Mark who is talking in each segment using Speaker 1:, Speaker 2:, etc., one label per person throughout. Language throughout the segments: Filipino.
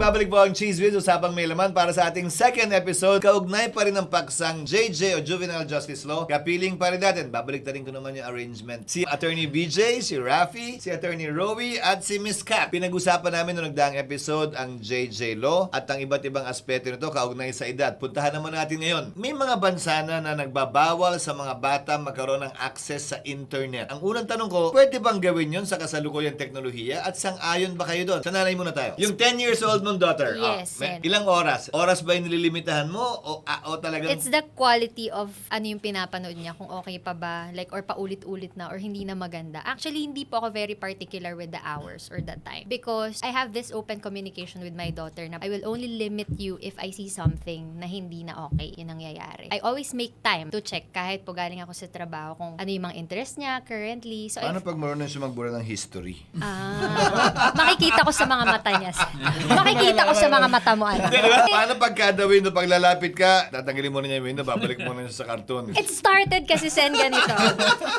Speaker 1: nagbabalik po ang Cheese Whiz, usapang may laman para sa ating second episode. Kaugnay pa rin ng paksang JJ o Juvenile Justice Law. Kapiling pa rin natin. Babalik na rin ko naman yung arrangement. Si Attorney BJ, si Rafi, si Attorney Rowie, at si Miss Kat. Pinag-usapan namin noong nagdaang episode ang JJ Law at ang iba't ibang aspeto nito kaugnay sa edad. Puntahan naman natin ngayon. May mga bansa na nagbabawal sa mga bata magkaroon ng access sa internet. Ang unang tanong ko, pwede bang gawin yun sa kasalukuyang teknolohiya at sang-ayon ba kayo doon? Sa nanay muna tayo. Yung 10 years old mong daughter,
Speaker 2: Yes,
Speaker 1: ilang oras? Oras ba yung nililimitahan mo o talagang...
Speaker 2: It's the quality of ano yung pinapanood niya, kung okay pa ba, like, or paulit-ulit na, or hindi na maganda. Actually, hindi po ako very particular with the hours or the time. Because I have this open communication with my daughter na I will only limit you if I see something na hindi na okay yung nangyayari. I always make time to check kahit po galing ako sa trabaho kung ano yung mga interest niya currently. So
Speaker 1: Paano pag marunong siya magbura ng history?
Speaker 2: makikita ko sa mga mata niya. Makikita ko sa mga mata mo, ano.
Speaker 1: Diba? Paano pag kada window, pag lalapit ka, tatanggalin mo na niya yung window, babalik mo na siya sa cartoon.
Speaker 2: It started kasi sen ganito.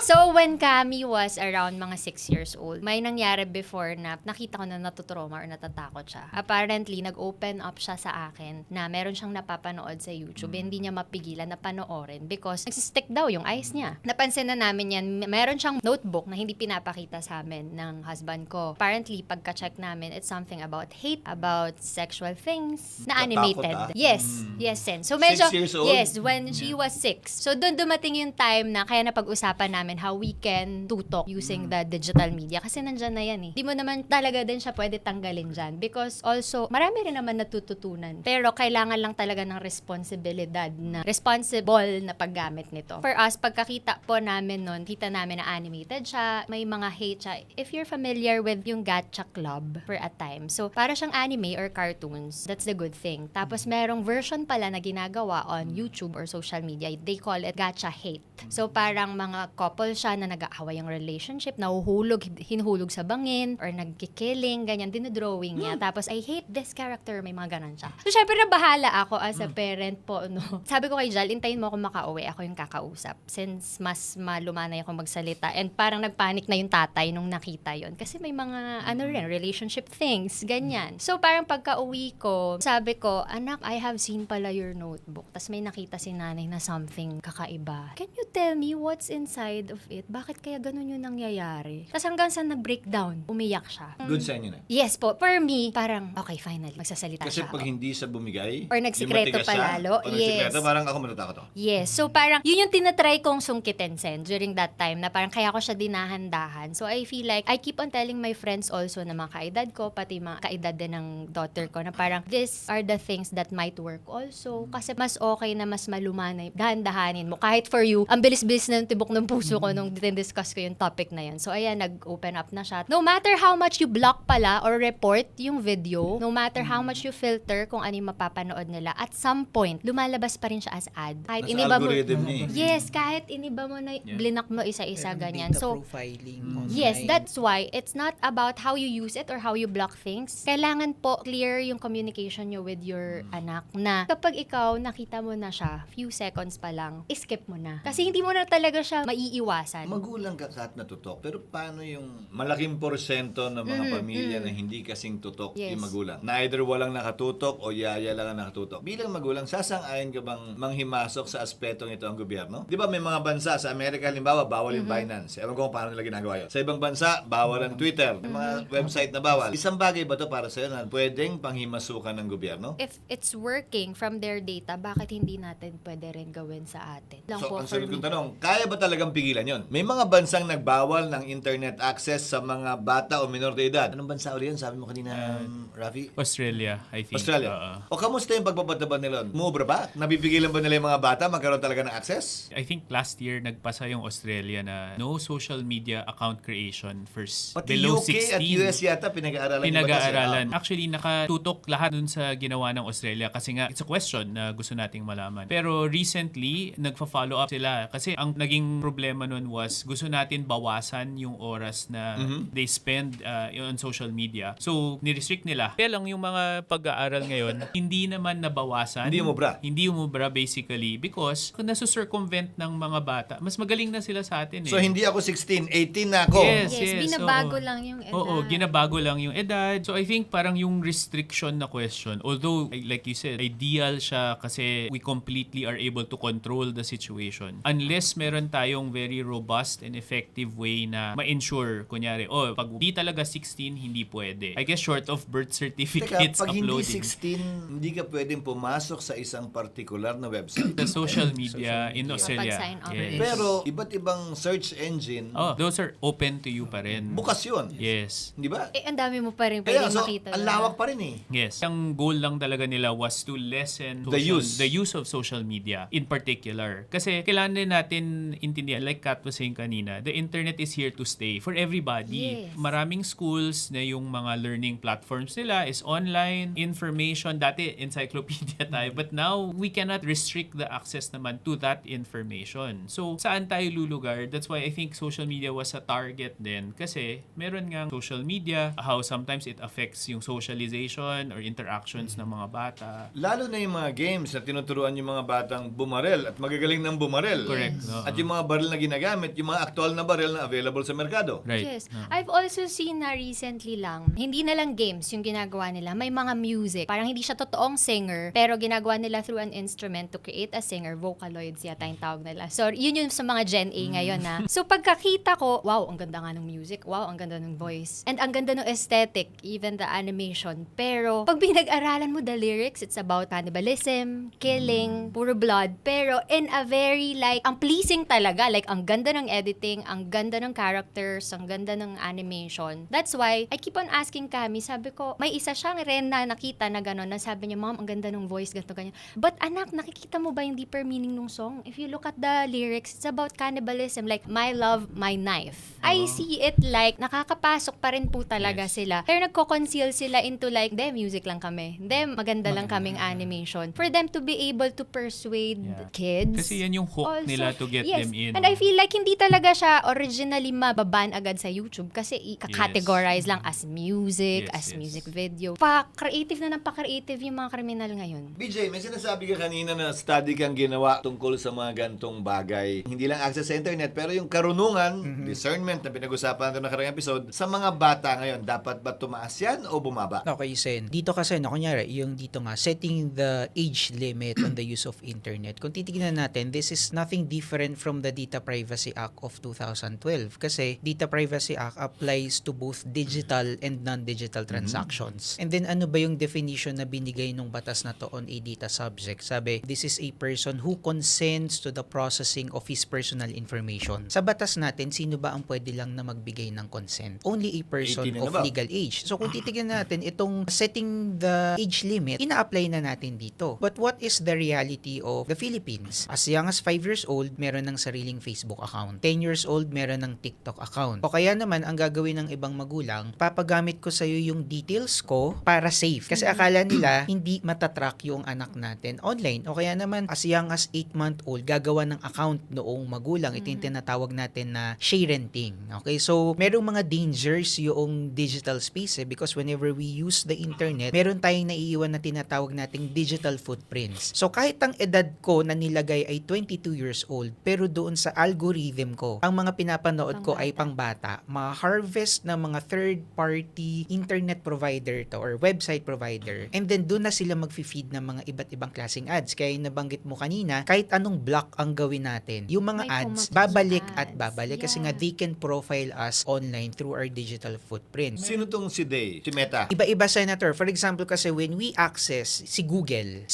Speaker 2: So, when Kami was around mga 6 years old, may nangyari before na nakita ko na natutrauma or natatakot siya. Apparently, nag-open up siya sa akin na meron siyang napapanood sa YouTube. Hindi niya mapigilan na panoorin because nagsistick daw yung eyes niya. Napansin na namin yan. Meron siyang notebook na hindi pinapakita sa amin ng husband ko. Apparently, pagka-check namin, it's something about hate, about sexual things na animated. Yes, yes, sen. So, medyo,
Speaker 1: 6 years old?
Speaker 2: yes, when she was 6. So, doon dumating yung time na kaya napag-usapan namin how we can tutok using the digital media. Kasi nandyan na yan eh. Di mo naman talaga din siya pwede tanggalin dyan. Because also, marami rin naman natututunan. Pero kailangan lang talaga ng responsibilidad na responsible na paggamit nito. For us, pagkakita po namin nun, kita namin na animated siya, may mga hate siya. If you're familiar with yung Gacha Club for a time, so para siyang anime or cartoons, that's the good thing. Tapos merong version pala na ginagawa on YouTube or social media, they call it Gacha Hate. So parang mga couple siya na nag-aaway yung relationship, hinuhulog sa bangin, or nagkikiling, ganyan, dinodrawing niya. Tapos, I hate this character, may mga ganon siya. So, syempre, nabahala ako as a parent po, no. Sabi ko kay Jal, intayin mo ako makauwi, ako yung kakausap. Since mas malumanay ako magsalita. And parang nagpanik na yung tatay nung nakita yon. Kasi may mga, relationship things, ganyan. So, parang pagka-uwi ko, sabi ko, anak, I have seen pala your notebook. Tapos may nakita si nanay na something kakaiba. Can you tell me what's inside of it? Bakit kaya ganun yung nangyayari? Tapos hanggang sa nag-breakdown, umiyak siya.
Speaker 1: Good sign yun eh.
Speaker 2: Yes po. For me, parang, okay, finally, magsasalita
Speaker 1: Kasi
Speaker 2: siya.
Speaker 1: pag hindi siya bumigay,
Speaker 2: Or nagsikreto
Speaker 1: yung matigas
Speaker 2: pa
Speaker 1: siya,
Speaker 2: lalo.
Speaker 1: o nagsikreto,
Speaker 2: Yes.
Speaker 1: parang ako matatakot ako.
Speaker 2: Yes. So parang, yun yung tinatry kong sungkitin, Sen, during that time, na parang kaya ko siya dinahan-dahan. So I feel like, I keep on telling my friends also na mga kaedad ko, pati mga kaedad din ng daughter ko, na parang, these are the things that might work also. Kasi mas okay na mas malumanay, dahan-dahanin mo. Kahit for you, ang bilis-bilis na yung tibok ng puso ko nung discuss ko yung topic na yun. So ayan, nag-open up na siya. No matter how much you block pala or report yung video, no matter how much you filter kung ano yung mapapanood nila, at some point, lumalabas pa rin siya as ad. Kahit
Speaker 1: Nasa
Speaker 2: iniba mo,
Speaker 1: algorithm niya eh.
Speaker 2: yes, kahit iniba mo na, blinak mo isa-isa, ganyan.
Speaker 3: Data
Speaker 2: So,
Speaker 3: profiling online.
Speaker 2: yes, that's why it's not about how you use it or how you block things. Kailangan po clear yung communication nyo with your anak na kapag ikaw nakita mo na siya, few seconds pa lang, skip mo na. Kasi hindi mo na talaga siya maiiwasan.
Speaker 1: Magulang ka kahit natutok, pero paano yung malaking porsyento ng mga pamilya na hindi kasing tutok
Speaker 2: Yes.
Speaker 1: yung magulang? Na either walang nakatutok o yaya lang ang nakatutok. Bilang magulang, sasang-ayon ka bang manghimasok sa aspetong ito ang gobyerno? Di ba may mga bansa, sa Amerika halimbawa, bawal yung Binance. Ewan ko kung paano nila ginagawa yun. Sa ibang bansa, bawal ang Twitter. May mga website na bawal. Isang bagay ba to para sa'yo na pwedeng panghimasukan ng gobyerno?
Speaker 2: If it's working from their data, bakit hindi natin pwede rin gawin sa atin? Lang
Speaker 1: So,
Speaker 2: po
Speaker 1: ang
Speaker 2: for
Speaker 1: sagot
Speaker 2: me.
Speaker 1: kong tanong, kaya ba talagang pigilan yon? May mga bansang nagbawal ng internet access sa mga bata o minor de edad. Anong bansa ulit yun? Sabi mo kanina, Rafi?
Speaker 4: Australia, I think.
Speaker 1: Australia. O kamusta yung pagpapataban nila? Mubra ba? Nabipigilan ba nila yung mga bata magkaroon talaga ng access?
Speaker 4: I think last year nagpasa yung Australia na no social media account creation first
Speaker 1: Pati
Speaker 4: below
Speaker 1: UK
Speaker 4: 16.
Speaker 1: at US yata pinag-aaralan yung batas,
Speaker 4: Pinag-aaralan.
Speaker 1: eh.
Speaker 4: Actually, nakatutok lahat dun sa ginawa ng Australia kasi nga, it's a question na gusto nating malaman. Pero recently, nagfa-follow up sila kasi ang naging problema nun was gusto natin bawasan yung oras na they spend on social media. So, nirestrict nila. Kaya lang yung mga pag-aaral ngayon, hindi naman nabawasan.
Speaker 1: Hindi umubra.
Speaker 4: Hindi umubra basically because kung nasusircumvent ng mga bata, mas magaling na sila sa atin eh.
Speaker 1: So hindi ako 16, 18 na ako.
Speaker 4: Yes,
Speaker 2: Yes, binabago
Speaker 4: oo.
Speaker 2: lang yung edad.
Speaker 4: Oo, ginabago lang yung edad. So I think parang yung restriction na question, although like you said, ideal siya kasi we completely are able to control the situation. Unless meron tayong very robust and effective way na ma-ensure, kunyari, pag di talaga 16, hindi pwede. I guess short of birth
Speaker 1: Teka,
Speaker 4: certificates
Speaker 1: pag hindi
Speaker 4: uploading.
Speaker 1: 16, hindi ka pwedeng pumasok sa isang particular na website.
Speaker 4: The social media in Australia.
Speaker 2: Kapag sign up.
Speaker 4: Yes.
Speaker 1: Pero iba't ibang search engine,
Speaker 4: Those are open to you pa rin.
Speaker 1: bukas yun.
Speaker 4: Yes.
Speaker 1: Di ba?
Speaker 2: Ang dami mo pa rin
Speaker 1: Kaya
Speaker 2: pwedeng
Speaker 1: so,
Speaker 2: makita.
Speaker 1: ang lawak pa rin eh.
Speaker 4: Yes. Ang goal lang talaga nila was to lessen
Speaker 1: The use
Speaker 4: of social media in particular. Kasi kailangan din natin intindihan, like Kat was saying kanina, the internet is here to stay for everybody.
Speaker 2: Yes.
Speaker 4: Maraming schools na yung mga learning platforms nila is online, information, dati encyclopedia tayo, but now we cannot restrict the access naman to that information. So, saan tayo lulugar? That's why I think social media was a target din kasi meron nga social media, how sometimes it affects yung socialization or interactions ng mga bata.
Speaker 1: Lalo na yung mga games na tinuturuan yung mga batang bumarel at magagaling ng bumarel.
Speaker 4: Correct. No?
Speaker 1: At yung mga baril na ginagamit, yung mga aktual na baril na available sa merkado.
Speaker 4: Right.
Speaker 2: Yes. I've also seen na recently lang, hindi na lang games yung ginagawa nila. May mga music. Parang hindi siya totoong singer, pero ginagawa nila through an instrument to create a singer. Vocaloids yata yung tawag nila. So, yun yung sa mga Gen A ngayon na. So, pagkakita ko, wow, ang ganda nga ng music. Wow, ang ganda ng voice. And ang ganda ng aesthetic, even the animation. Pero, pag pinag-aralan mo the lyrics, it's about cannibalism, killing, puro blood. Pero, in a very ang pleasing talaga. Like, ang ganda ng editing, ang ganda ng characters, ang ganda ng animation. That's why, I keep on asking Kami, sabi ko, may isa siyang ren na nakita na gano'n, na sabi niya, Mom, ang ganda ng voice, ganito, ganyan. But anak, nakikita mo ba yung deeper meaning ng song? If you look at the lyrics, it's about cannibalism, like, my love, my knife. I see it like, nakakapasok pa rin po talaga sila. Pero nagko-conceal sila into like, music lang kami. Maganda lang kaming animation. For them to be able to persuade kids.
Speaker 4: Kasi yan yung hook
Speaker 2: also,
Speaker 4: nila to get them in.
Speaker 2: And I feel like hindi talaga siya originally mababan agad sa YouTube kasi i-categorize lang as music,
Speaker 4: Yes,
Speaker 2: as
Speaker 4: yes.
Speaker 2: music video. Pa-creative na ng pa-creative yung mga kriminal ngayon.
Speaker 1: BJ, may sinasabi ka kanina na study kang ginawa tungkol sa mga gantong bagay. Hindi lang access sa internet, pero yung karunungan, discernment na pinag-usapan natin ng nakarang episode, sa mga bata ngayon, dapat ba tumaas yan o bumaba?
Speaker 3: Okay, Sen. Dito kasi, kunyari, yung dito nga, setting the age limit on the use of internet. Kung titignan natin, this is nothing different from the Data Privacy Act of 2012. Kasi, Data Privacy Act applies to both digital and non-digital transactions. And then, ano ba yung definition na binigay nung batas na to on a data subject? Sabi, this is a person who consents to the processing of his personal information. Sa batas natin, sino ba ang pwede lang na magbigay ng consent? Only a person
Speaker 1: 18 and
Speaker 3: of
Speaker 1: above.
Speaker 3: legal age. So kung titignan natin itong setting the age limit, ina-apply na natin dito. But what is the reality of the Philippines? As young as 5 years old, meron ng sariling Facebook account. 10 years old, meron ng TikTok account. O kaya naman, ang gagawin ng ibang magulang, papagamit ko sa'yo yung details ko para safe. Kasi akala nila, hindi matatrack yung anak natin online. O kaya naman, as young as 8-month-old, gagawa ng account noong magulang. Ito yung tinatawag natin na share renting. Okay? So, merong mga dangers yung digital space because whenever we use the internet, meron tayong naiiwan na tinatawag nating digital footprints. So, kahit ang edad ko na nilagay ay 22 years old, pero doon sa algorithm ko, ang mga pinapanood ko ay pangbata. Ma-harvest ng mga third-party internet provider to or website provider. And then, doon na sila mag-feed ng mga iba't ibang klaseng ads. Kaya yung nabanggit mo kanina, kahit anong block ang gawin natin, yung mga
Speaker 2: May
Speaker 3: ads,
Speaker 2: pumasok
Speaker 3: babalik
Speaker 2: sa
Speaker 3: at
Speaker 2: ads.
Speaker 3: babalik kasi nga they can profile us online through our digital footprint.
Speaker 1: Sino tong si Day? Si Meta?
Speaker 3: Iba-iba, Senator. For example, kasi when we access si Google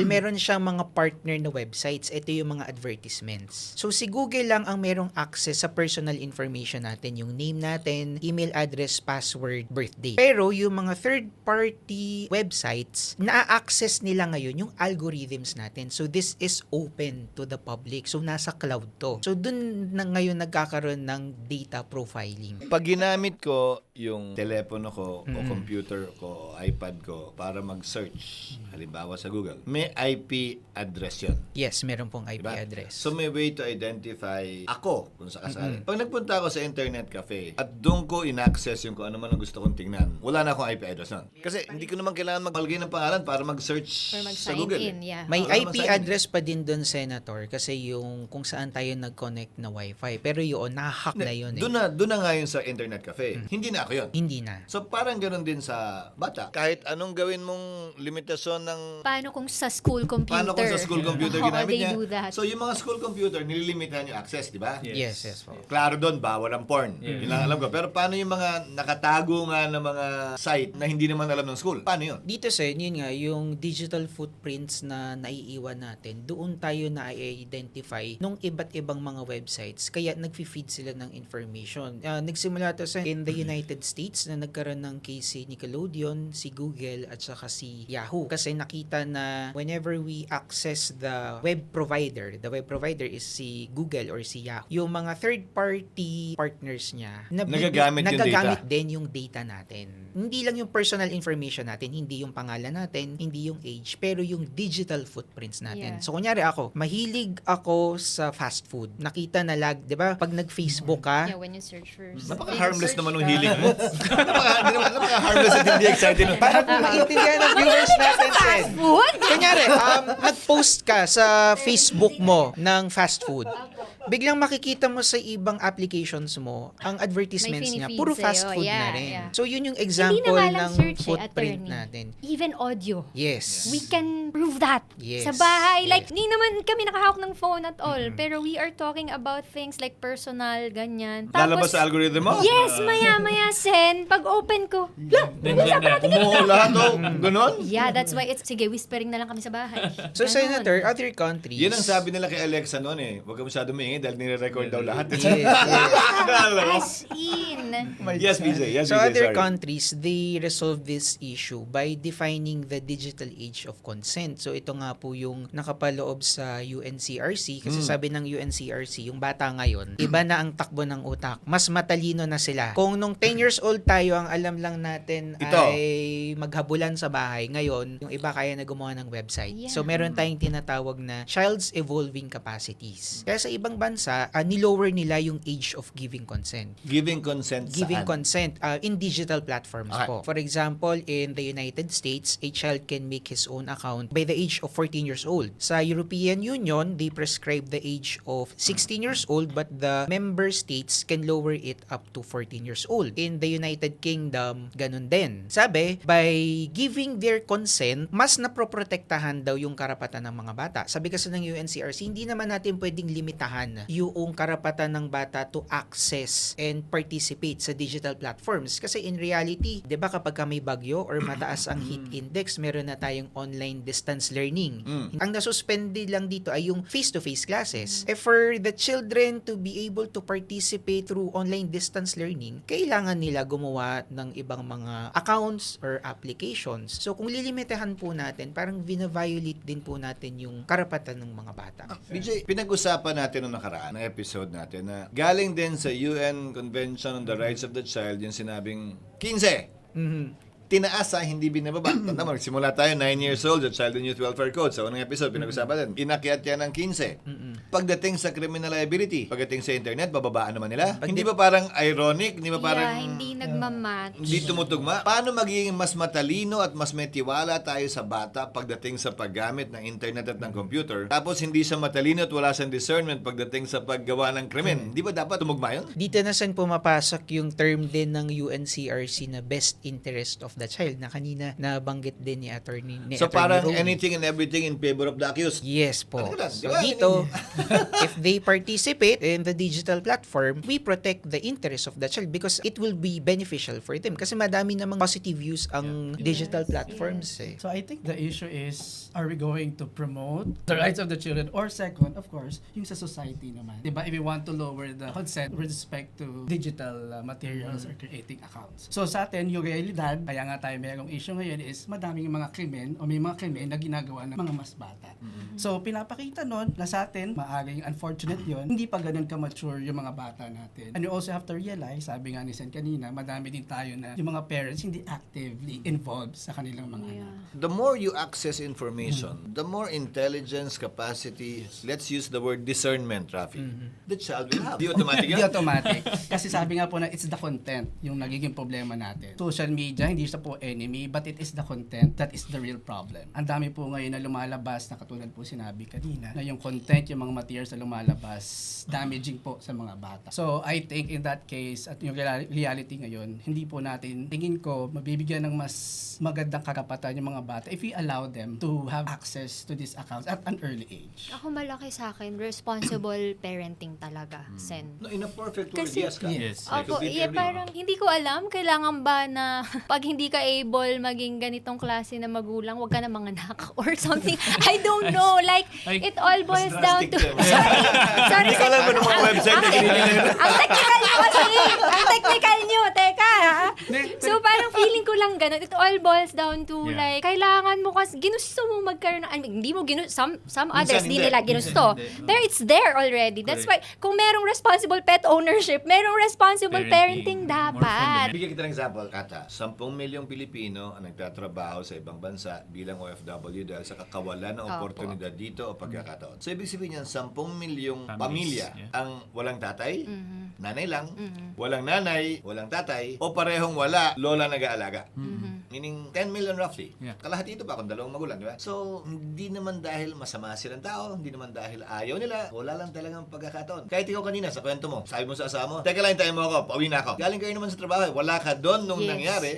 Speaker 3: meron siyang mga partner na websites. Ito yung mga advertisements. So, si Google lang ang merong access sa personal information natin. Yung name natin, email address, password, birthday. Pero, yung mga third-party websites, na-access nila ngayon yung algorithms natin. So, this is open to the public. So, nasa cloud to. So, dun na ngayon nagkakaroon ng data profiling.
Speaker 1: Pag ginamit ko yung telepono ko o computer ko o iPad ko para mag-search, halimbawa sa Google, may IP address yun.
Speaker 3: Yes, meron pong IP
Speaker 1: Diba?
Speaker 3: address.
Speaker 1: So may way to identify ako kung sakasali. Pag nagpunta ako sa internet cafe at doon ko in-access yung kung ano man ang gusto kong tingnan, wala na akong IP address nun. Kasi hindi ko naman kailangan magpalagay ng pangalan para mag-search
Speaker 2: Or
Speaker 1: sa
Speaker 2: mag-sign
Speaker 1: Google.
Speaker 2: in, yeah.
Speaker 3: May
Speaker 1: Wala
Speaker 3: IP
Speaker 1: naman sa
Speaker 3: address pa din doon, Senator, kasi yung kung saan tayo nag-connect na Wi-Fi. Pero yun, nahahack na yun eh.
Speaker 1: Doon na nga yun sa internet cafe. Hindi na ako yun.
Speaker 3: Hindi na.
Speaker 1: So parang ganoon din sa bata. Kahit anong gawin mong limitasyon ng
Speaker 2: Paano kung sa school computer?
Speaker 1: paano kung sa school computer
Speaker 2: Oo,
Speaker 1: ginamit
Speaker 2: they
Speaker 1: niya.
Speaker 2: do that.
Speaker 1: So yung mga school computer, nililimitahan yung access, di ba?
Speaker 3: Yes, yes po.
Speaker 1: Klaro doon, bawal ang porn. Yun lang alam ko. Pero paano yung mga nakatago nga ng mga site na hindi naman alam ng school? Paano yun?
Speaker 3: Dito yun nga, yung digital footprints na naiiwan natin, doon tayo na-identify nung iba't ibang mga websites. Kaya nag-feed sila ng information. Nagsimula to in the United States na nagkaroon ng case si Nickelodeon, si Google, at saka si Yahoo. Kasi nakita na whenever we access the web provider is si Google or si Yahoo, yung mga third-party partners niya,
Speaker 1: Nagagamit yung
Speaker 3: nagagamit
Speaker 1: data.
Speaker 3: din yung data natin. Hindi lang yung personal information natin, hindi yung pangalan natin, hindi yung age, pero yung digital footprints natin.
Speaker 2: Yeah.
Speaker 3: So, kunyari ako, mahilig ako sa fast food. Nakita na di ba, pag nag-Facebook ka,
Speaker 2: Yeah, when you search for...
Speaker 1: Napaka-harmless naman ng hilig mo. Napaka-harmless at hindi excited.
Speaker 3: para po maintindihan ng viewers natin, Sen.
Speaker 2: Food?
Speaker 3: Kunyari, nag-post ka sa Facebook mo ng fast food. Biglang makikita mo sa ibang applications mo, ang advertisements
Speaker 2: May
Speaker 3: niya,
Speaker 2: finifeed
Speaker 3: puro
Speaker 2: sa'yo.
Speaker 3: fast food
Speaker 2: Yeah,
Speaker 3: na rin.
Speaker 2: yeah.
Speaker 3: So, yun yung
Speaker 2: Hindi
Speaker 3: example
Speaker 2: na nga lang
Speaker 3: ng
Speaker 2: search
Speaker 3: footprint
Speaker 2: attorney.
Speaker 3: natin.
Speaker 2: Even audio.
Speaker 3: Yes.
Speaker 2: We can prove that.
Speaker 3: Yes.
Speaker 2: Sa bahay.
Speaker 3: Yes.
Speaker 2: Like, hindi naman kami nakahawak ng phone at all. Pero we are talking about things like personal, ganyan.
Speaker 1: Lalabas sa algorithm mo?
Speaker 2: Yes, maya-maya, Sen. Pag open ko,
Speaker 4: Nandiyan na.
Speaker 1: Umuho lahat o ganon?
Speaker 2: yeah, that's why it's, sige, whispering na lang kami sa bahay.
Speaker 3: So,
Speaker 2: Ganon.
Speaker 3: Senator, other countries...
Speaker 1: Yan ang sabi nila kay Alexa noon eh. Huwag ka masyado maingay dahil nire-record daw lahat.
Speaker 3: Yes, yes.
Speaker 2: As in.
Speaker 1: Yes, BJ. Yes,
Speaker 3: So
Speaker 1: BJ.
Speaker 3: other
Speaker 1: Sorry.
Speaker 3: countries, they resolve this issue by defining the digital age of consent. So ito nga po yung nakapaloob sa UNCRC kasi sabi ng UNCRC, yung bata ngayon, iba na ang takbo ng utak. Mas matalino na sila. Kung nung 10 years old tayo, ang alam lang natin
Speaker 1: Ito.
Speaker 3: ay maghabulan sa bahay. Ngayon, yung iba kaya na gumawa ng website.
Speaker 2: Yeah.
Speaker 3: So meron tayong tinatawag na child's evolving capacities. Kaya sa ibang bansa, nilower nila yung age of giving consent.
Speaker 1: Giving consent
Speaker 3: Giving
Speaker 1: saan?
Speaker 3: consent in digital platforms
Speaker 1: Okay.
Speaker 3: po. For example, in the United States, a child can make his own account by the age of 14 years old. Sa European Union, they prescribe the age of 16 years old but the member states can lower it up to 14 years old. In the United Kingdom, ganun din. Sabi, by giving their consent, mas naproprotektahan daw yung karapatan ng mga bata. Sabi kasi ng UNCRC, hindi naman natin pwedeng limitahan yung karapatan ng bata to access and participate sa digital platforms. Kasi in reality, di ba kapag may bagyo or mataas ang heat index, meron na tayong online distance learning. Ang nasuspende lang dito ay yung face-to-face classes. For the children to be able to participate through online distance learning, kailangan nila gumawa ng ibang mga accounts or applications. So kung lilimitahan po natin, parang vina-violate din po natin yung karapatan ng mga bata.
Speaker 1: BJ, pinag-usapan natin noong nakaraan ng episode natin na galing din sa UN Convention on the Rights of the Child yung sinabing 15. Tinaas hindi binababa. Tanda mo, simula tayo 9 years old, the Child and Youth Welfare Code. Sa unang episode, pinag-usapan din. Inakyat yan ng 15. Pagdating sa criminal liability, pagdating sa internet, bababaan naman nila. Hindi ba parang ironic? Hindi ba parang
Speaker 2: Yeah, hindi nagmamatch.
Speaker 1: hindi tumutugma? Paano magiging mas matalino at mas may tiwala tayo sa bata pagdating sa paggamit ng internet at ng computer? Tapos hindi siya matalino at wala siyang discernment pagdating sa paggawa ng krimen. Di ba dapat tumugma yun?
Speaker 3: Dito na saan pumapasok yung term din ng UNCRC na best interest of the child na kanina nabanggit din ni attorney
Speaker 1: So parang
Speaker 3: Romy.
Speaker 1: anything and everything in favor of the accused.
Speaker 3: Yes po.
Speaker 1: Ano
Speaker 3: So
Speaker 1: diba?
Speaker 3: dito, if they participate in the digital platform, we protect the interest of the child because it will be beneficial for them. Kasi madami namang positive use ang digital platforms eh.
Speaker 5: So I think the issue is, are we going to promote the rights of the children? Or second, of course, yung sa society naman. Diba? If we want to lower the consent with respect to digital materials or creating accounts. So sa atin, yung realidad, kaya nga tayo mayroong issue ngayon is madaming mga krimen o may mga krimen na ginagawa ng mga mas bata. So pinapakita nun na sa atin, maaring unfortunate yon, hindi pa ganun ka-mature yung mga bata natin. And you also have to realize, sabi nga ni Sen kanina, madami din tayo na yung mga parents hindi actively involved sa kanilang mga anak.
Speaker 1: The more you access information, the more intelligence, capacity, let's use the word discernment, Rafi, the child will have. Di automatic
Speaker 5: Hindi
Speaker 1: yan?
Speaker 5: automatic. Kasi sabi nga po na it's the content yung nagiging problema natin. Social media, hindi siya siya po enemy, but it is the content that is the real problem. Ang dami po ngayon na lumalabas na katulad po sinabi kanina, na yung content, yung mga materials na lumalabas, damaging po sa mga bata. So, I think in that case, at yung reality ngayon, hindi po natin, tingin ko, mabibigyan ng mas magandang karapatan yung mga bata if we allow them to have access to these accounts at an early age.
Speaker 2: Ako malaki sa akin, responsible parenting talaga, Sen.
Speaker 1: No, in a perfect world,
Speaker 2: Kasi-
Speaker 1: yes ka.
Speaker 4: Yes.
Speaker 1: I
Speaker 2: Opo,
Speaker 1: completely
Speaker 2: yeah,
Speaker 1: agree.
Speaker 2: parang hindi ko alam, kailangan ba na pag hindi ka able maging ganitong klase na magulang, wag ka na manganak or something. I don't know. Like, it all boils down to...
Speaker 1: drastic
Speaker 2: Sorry,
Speaker 1: Hindi ko alam mo ng mga website na ginigil.
Speaker 2: ang technical nyo kasi! Ang technical nyo! Teka, ha? So, parang feeling ko lang ganun. It all boils down to,
Speaker 4: Yeah.
Speaker 2: like, kailangan mo kasi, ginusto mo magkaroon ng, I mean, hindi mo ginusto, some others,
Speaker 1: hindi.
Speaker 2: di nila ginusto.
Speaker 4: Minsan hindi.
Speaker 2: There, it's there already. That's why, kung merong responsible pet ownership, merong responsible parenting
Speaker 4: Parenting. More
Speaker 2: dapat.
Speaker 1: Bigyan kita ng example, Kata. 10 milyong Pilipino ang nagtatrabaho sa ibang bansa bilang OFW dahil sa kakawalan ng
Speaker 2: Opo.
Speaker 1: oportunidad dito o pagkakataon. So, ibig sabihin yan, 10 milyong
Speaker 4: Families,
Speaker 1: pamilya
Speaker 4: yeah.
Speaker 1: ang walang tatay,
Speaker 2: Mm-hmm.
Speaker 1: nanay lang, walang nanay, walang tatay, o parehong wala, lola nag-aalaga. Meaning, 10 million roughly.
Speaker 4: Yeah.
Speaker 1: Kalahati ito pa kung dalawang magulang, di ba? So, hindi naman dahil masama silang tao, hindi naman dahil ayaw nila, wala lang talagang pagkakataon. Kahit ikaw kanina, sa kwento mo, sabi mo sa asawa mo, teka lang, tayo mo ako, pauwi na ako. Galing kayo naman sa trabaho, wala ka doon nung
Speaker 2: Yes.
Speaker 1: nangyari,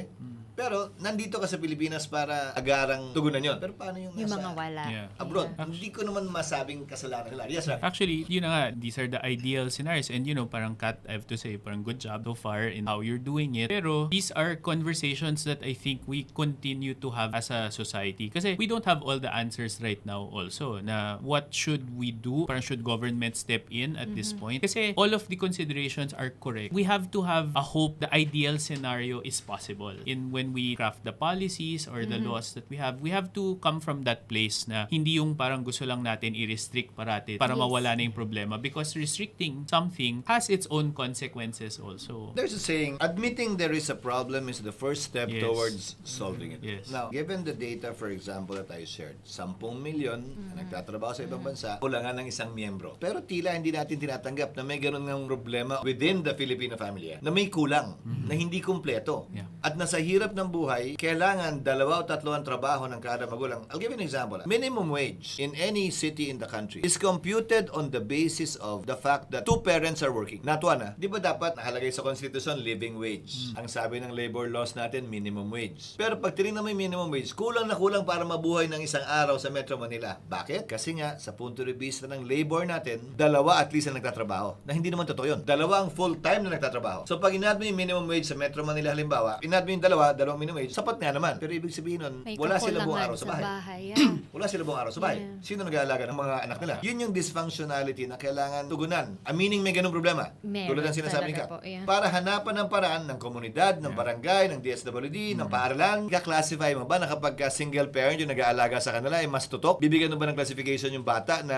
Speaker 1: pero nandito ka sa Pilipinas para agarang tugunan yon. Pero paano yung
Speaker 2: Yung
Speaker 1: nasa
Speaker 2: mga wala.
Speaker 4: Yeah.
Speaker 1: abroad? Hindi ko naman masabing kasalanan nila. Yes, Raf.
Speaker 4: Actually, yun na nga, these are the ideal scenarios. And parang Kat, I have to say, parang good job so far in how you're doing it. Pero these are conversations that I think we continue to have as a society. Kasi we don't have all the answers right now also na what should we do? Parang should government step in at this point? Kasi all of the considerations are correct. We have to have a hope the ideal scenario is possible in when we craft the policies or the laws that we have to come from that place na hindi yung parang gusto lang natin i-restrict parati para
Speaker 2: Yes.
Speaker 4: mawala na yung problema because restricting something has its own consequences also.
Speaker 1: There's a saying, admitting there is a problem is the first step
Speaker 4: Yes.
Speaker 1: towards solving it.
Speaker 4: Yes.
Speaker 1: Now, given the data, for example, that I shared, 10 milyon na nagtatrabaho sa ibang bansa, kulangan ng isang miyembro. Pero tila hindi natin tinatanggap na may ganun ng problema within the Filipino family. Na may kulang, na hindi kumpleto.
Speaker 4: Yeah.
Speaker 1: At nasa hirap ng buhay, kailangan 2 o 3 ang trabaho ng kada magulang. I'll give you an example. Minimum wage in any city in the country is computed on the basis of the fact that 2 parents are working. Not one, ha? Di ba dapat nakalagay sa Constitution, living wage? Ang sabi ng labor laws natin, minimum wage. Pero pag tinignan mo yung minimum wage, kulang na kulang para mabuhay ng isang araw sa Metro Manila. Bakit? Kasi nga, sa punto de vista ng labor natin, 2 at least ang nagtatrabaho. Na hindi naman totoo yun. 2 ang full-time na nagtatrabaho. So pag inad mo yung minimum wage sa Metro Manila halimbawa, inad mo yung 2 minimum wage, sapat nga naman. Pero ibig sabihin nun,
Speaker 2: May
Speaker 1: wala sila buong
Speaker 2: kakulangan
Speaker 1: araw sa bahay.
Speaker 2: Yeah.
Speaker 1: Wala sila buong araw sa bahay.
Speaker 2: Yeah.
Speaker 1: Sino nag-aalaga ng mga anak nila? Yun yung dysfunctionality na kailangan tugunan. Amining may ganung problema.
Speaker 2: Meron
Speaker 1: Tulad ng sinasabi
Speaker 2: talaga
Speaker 1: ka.
Speaker 2: po, yeah.
Speaker 1: Para hanapan ng paraan ng komunidad, ng barangay, ng DSWD, ng paaralan, ka-classify mo ba na kapag single parent yung nag-aalaga sa kanila ay mas tutok? Bibigyan mo ba ng classification yung bata na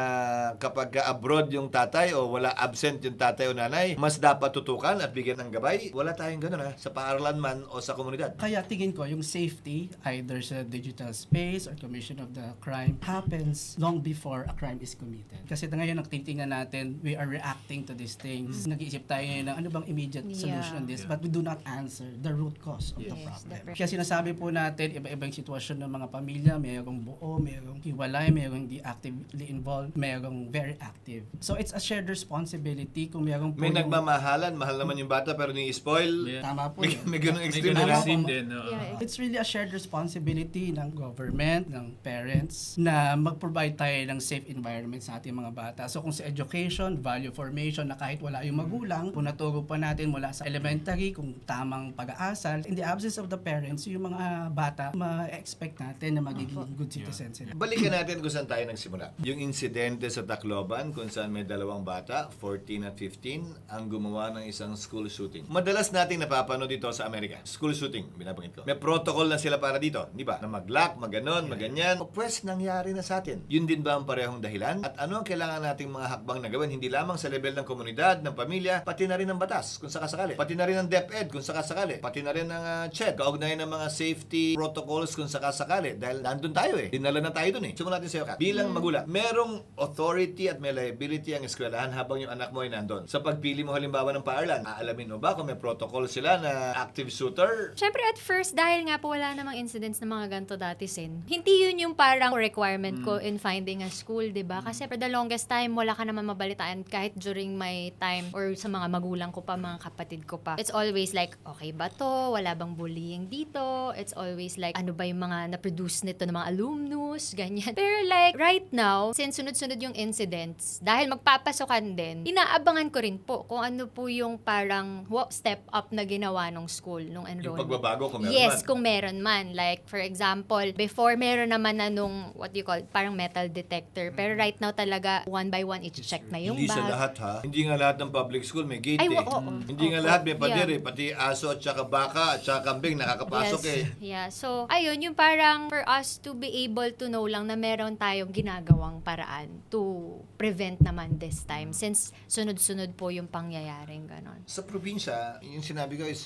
Speaker 1: kapag abroad yung tatay o wala absent yung tatay o nanay, mas dapat tutukan at bigyan ng gabay? Wala tayong ganun, ha? Sa paaralan man o sa komunidad.
Speaker 5: Kaya tingin ko yung safety, either sa digital space or commission of the crime, happens long before a crime is committed. Kasi ngayon, nagtitingnan natin, we are reacting to these things. Nag-iisip tayo ngayon ng ano bang immediate solution on this, but we do not answer the root cause of the
Speaker 2: Yes,
Speaker 5: problem.
Speaker 2: the
Speaker 5: Kaya sinasabi po natin, iba-ibang sitwasyon ng mga pamilya, mayroong buo, mayroong hiwalay, mayroong di actively involved, mayroong very active. So it's a shared responsibility kung mayroong po
Speaker 1: May
Speaker 5: yung-
Speaker 1: nagmamahalan, mahal naman yung bata pero ni-spoil.
Speaker 4: Yeah.
Speaker 5: Tama po
Speaker 1: May,
Speaker 5: yun.
Speaker 1: may ganung
Speaker 4: May
Speaker 1: extreme
Speaker 4: ganun
Speaker 1: na.
Speaker 4: extreme din. Oo.
Speaker 2: Yeah.
Speaker 5: It's really a shared responsibility ng government, ng parents, na mag-provide tayo ng safe environment sa ating mga bata. So kung sa education, value formation, na kahit wala yung magulang, kung naturo pa natin mula sa elementary, kung tamang pag-aasal, in the absence of the parents, yung mga bata, ma-expect natin na magiging good citizens sila.
Speaker 1: Balikan natin kung saan tayo nagsimula. Yung insidente sa Tacloban kung saan may 2 bata, 14 at 15, ang gumawa ng isang school shooting. Madalas nating napapanood dito sa Amerika. School shooting, binabanggit ko. May protocol na sila para dito, di ba? Na mag-lock, maganon, maganyan. O pwes, nangyari na sa atin. Yun din ba ang parehong dahilan? At ano ang kailangan nating mga hakbang na gawin? Hindi lamang sa level ng komunidad, ng pamilya, pati na rin ng batas kung sakasakali. Pati na rin ng DepEd kung sakasakali. Pati na rin ng CHED, kaugnayan ng mga safety protocols kung sakasakali. Dahil nandun tayo eh. Dinala na tayo dun eh. Sumunod natin sa'yo, Kat. Bilang magulang, merong authority at may liability ang eskwelahan habang yung anak mo ay nandun. Sa pagpili mo halimbawa ng paaralan, aalamin mo ba kung may protocol sila na active shooter?
Speaker 2: Siyempre, at at first, dahil nga po wala namang incidents na mga ganito dati, Sin, hindi yun yung parang requirement ko in finding a school, di ba? Kasi for the longest time, wala ka naman mabalitaan kahit during my time or sa mga magulang ko pa, mga kapatid ko pa. It's always like, okay ba to? Wala bang bullying dito? It's always like, ano ba yung mga na-produce nito ng mga alumnus? Ganyan. Pero like, right now, since sunod-sunod yung incidents, dahil magpapasokan din, inaabangan ko rin po kung ano po yung parang step up na ginawa nung school, nung
Speaker 1: Yung
Speaker 2: enrollment.
Speaker 1: pagbabago kung meron
Speaker 2: Yes,
Speaker 1: man.
Speaker 2: kung meron man. Like, for example, before meron naman na nung, what you call, parang metal detector. Pero right now talaga, one by one, i-check na yung
Speaker 1: Hindi sa
Speaker 2: bag.
Speaker 1: lahat ha. Hindi nga lahat ng public school may gate
Speaker 2: Ay,
Speaker 1: eh.
Speaker 2: oo.
Speaker 1: Hindi nga
Speaker 2: Opo.
Speaker 1: lahat may pader
Speaker 2: Yeah.
Speaker 1: eh. Pati aso at saka baka at saka kambing nakakapasok eh.
Speaker 2: Yeah. So, ayun, yung parang for us to be able to know lang na meron tayong ginagawang paraan to prevent naman this time since sunod-sunod po yung pangyayaring ganon.
Speaker 1: Sa probinsya, yung sinabi ko is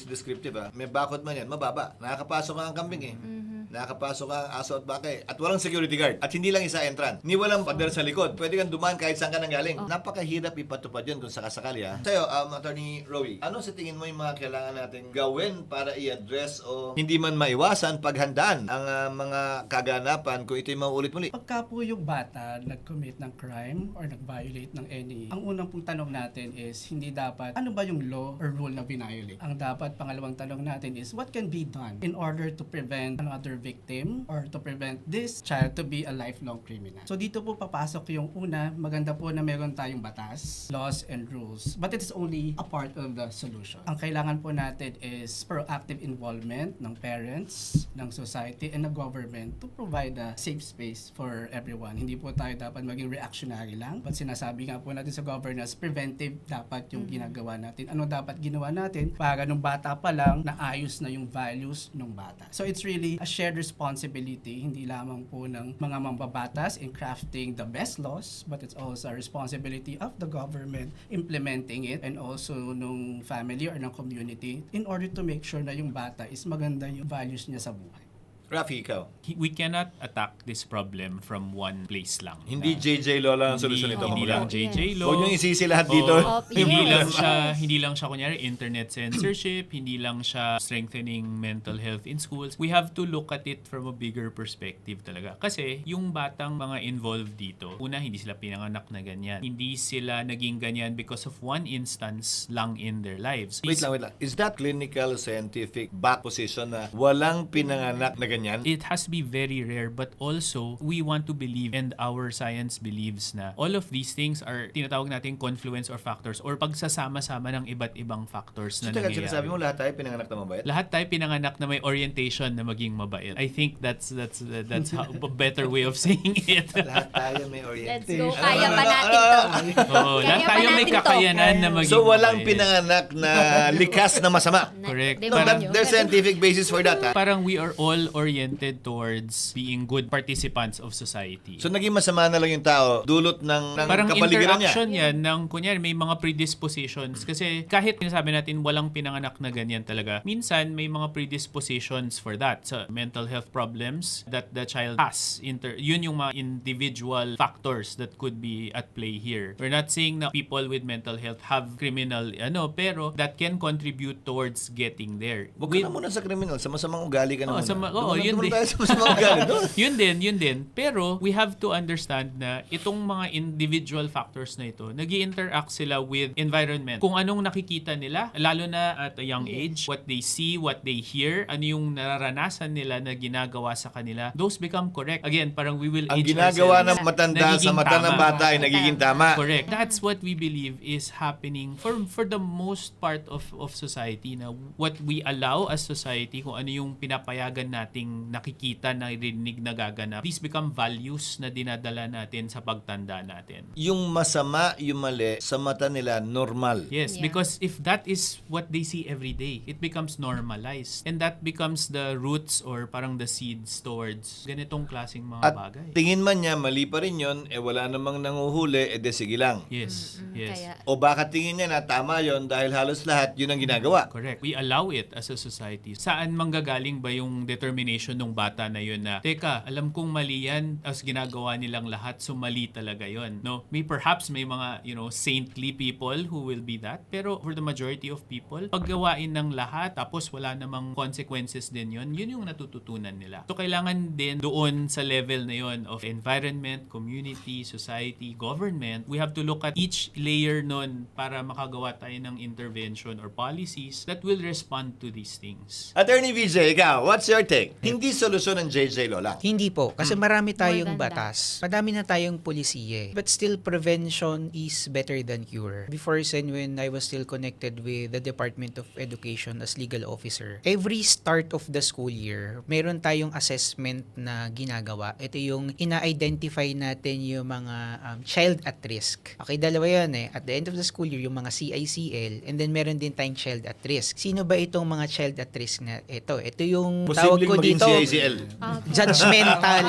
Speaker 1: descriptive ha. May bakod man yan, mababa. Nakakapasok ka ang kambing eh. Nakakapasok ka ang aso at baka eh. At walang security guard. At hindi lang isa entran. Ni walang pader sa likod. Pwede kang dumaan kahit saan ka nanggaling. Napakahirap ipatupad yun kung sakasakali ha. Sa'yo, Attorney Rowie, ano sa tingin mo yung mga kailangan natin gawin para i-address o hindi man maiwasan paghandaan ang mga kaganapan kung ito'y mauulit muli?
Speaker 5: Pagka po yung bata nag-commit ng crime or nag-violate ng any, ang unang pong tanong natin is, hindi dapat, ano ba yung law or rule na violate? Ang dapat, pangalawang tanong natin is, what can be done in order to prevent another victim or to prevent this child to be a lifelong criminal? So dito po papasok yung una, maganda po na meron tayong batas, laws and rules, but it's only a part of the solution. Ang kailangan po natin is proactive involvement ng parents, ng society, and ng government to provide a safe space for everyone. Hindi po tayo dapat maging reactionary lang, but sinasabi nga po natin sa governance, preventive dapat yung ginagawa natin. Ano dapat ginawa natin para nung bata pa lang, naayos na yung values ng bata. So it's really a shared responsibility, hindi lamang po ng mga mambabatas in crafting the best laws, but it's also a responsibility of the government implementing it and also nung family or ng community in order to make sure na yung bata is maganda yung values niya sa buhay.
Speaker 1: Rafi, ikaw.
Speaker 4: We cannot attack this problem from one place lang.
Speaker 1: Hindi
Speaker 4: Na-
Speaker 1: JJ Law lang ang solusyon nito.
Speaker 4: Hindi lang
Speaker 1: kumbaga.
Speaker 4: JJ Law.
Speaker 1: Huwag niyong isisi lahat dito.
Speaker 4: Oo.
Speaker 2: Yes.
Speaker 4: Hindi lang siya kunyari internet censorship, hindi lang siya strengthening mental health in schools. We have to look at it from a bigger perspective talaga. Kasi yung batang mga involved dito, una hindi sila pinanganak na ganyan. Hindi sila naging ganyan because of one instance lang in their lives.
Speaker 1: Wait lang. Is that clinical scientific back position na walang pinanganak na ganyan?
Speaker 4: It has to be very rare, but also we want to believe, and our science believes, na all of these things are tinatawag natin confluence or factors or pagsasama-sama ng iba't ibang factors
Speaker 1: So,
Speaker 4: na
Speaker 1: teka,
Speaker 4: nangyayari.
Speaker 1: sinasabi mo lahat tayo pinanganak na mabait?
Speaker 4: Lahat tayo pinanganak na may orientation na maging mabait. I think that's how, a better way of saying it.
Speaker 1: Lahat tayo may
Speaker 2: Let's
Speaker 1: orientation.
Speaker 2: go. Kaya pa natin to.
Speaker 4: Oo, lahat
Speaker 2: Kaya pa
Speaker 4: tayo may
Speaker 2: natin to.
Speaker 4: kakayanan na maging
Speaker 1: So, walang
Speaker 4: mabait.
Speaker 1: pinanganak na likas na masama.
Speaker 4: Correct.
Speaker 2: Di
Speaker 1: No,
Speaker 2: ba
Speaker 4: Parang-
Speaker 2: yun?
Speaker 1: there's scientific basis for that. Ha?
Speaker 4: Parang we are all oriented towards being good participants of society.
Speaker 1: So, naging masama na lang yung tao dulot ng
Speaker 4: Parang
Speaker 1: kapaligiran niya.
Speaker 4: interaction yan ng, kunyari, may mga predispositions. Kasi kahit sinasabi natin walang pinanganak na ganyan talaga, minsan may mga predispositions for that. So, mental health problems that the child has. Yun yung mga individual factors that could be at play here. We're not saying na people with mental health have criminal, pero that can contribute towards getting there.
Speaker 1: Huwag ka na muna sa kriminal. Sa masamang ugali ka na
Speaker 4: Oo,
Speaker 1: muna.
Speaker 4: yun
Speaker 1: Dumaan
Speaker 4: din.
Speaker 1: tayo sa masamang ugali doon.
Speaker 4: Yun din. Pero we have to understand na itong mga individual factors na ito, nag-interact sila with environment. Kung anong nakikita nila, lalo na at a young age, what they see, what they hear, ano yung nararanasan nila na ginagawa sa kanila, those become correct. Again, parang we will
Speaker 1: Ang
Speaker 4: age
Speaker 1: ginagawa
Speaker 4: ourselves.
Speaker 1: ng matanda sa
Speaker 4: Nagiging
Speaker 1: mata ng
Speaker 4: tama.
Speaker 1: bata ay nagiging tama.
Speaker 4: Correct. That's what we believe is happening for the most part of society, na what we allow as society, kung ano yung pinapayagan nating nakikita, narinig, nagaganap. These become values na dinadala natin sa pagtanda natin.
Speaker 1: Yung masama, yung mali, sa mata nila, normal.
Speaker 4: Yes,
Speaker 2: Yeah.
Speaker 4: because if that is what they see every day, it becomes normalized. And that becomes the roots or parang the seeds towards ganitong klaseng mga
Speaker 1: At
Speaker 4: bagay.
Speaker 1: tingin man niya, mali pa rin yun, wala namang nanguhuli, de sige lang.
Speaker 4: Yes, yes.
Speaker 2: Kaya,
Speaker 1: O baka tingin niya na tama yon dahil halos lahat yun ang ginagawa.
Speaker 4: Correct. We allow it as a society. Saan manggagaling ba yung determination recognition ng bata na yun na, teka, alam kong mali yan, as ginagawa nilang lahat, so mali talaga yun. No? Perhaps may mga, saintly people who will be that, pero for the majority of people, paggawain ng lahat, tapos wala namang consequences din yun yung natututunan nila. So, kailangan din doon sa level na yun of environment, community, society, government, we have to look at each layer nun para makagawa tayo ng intervention or policies that will respond to these things.
Speaker 1: Attorney VJ, ikaw, what's your take? Hindi solusyon ng JJ Lola.
Speaker 3: Hindi po. Kasi marami tayong
Speaker 2: More than
Speaker 3: batas. Madami na tayong polisiye. But still, prevention is better than cure. Before Sen, when I was still connected with the Department of Education as legal officer, every start of the school year, meron tayong assessment na ginagawa. Ito yung ina-identify natin yung mga child at risk. Okay, dalawa yan eh. At the end of the school year, yung mga CICL, and then meron din tayong child at risk. Sino ba itong mga child at risk na ito? Ito yung tawag
Speaker 1: Posibleng
Speaker 3: ko
Speaker 1: maging
Speaker 3: dito.
Speaker 1: CICL.
Speaker 3: Judgmental.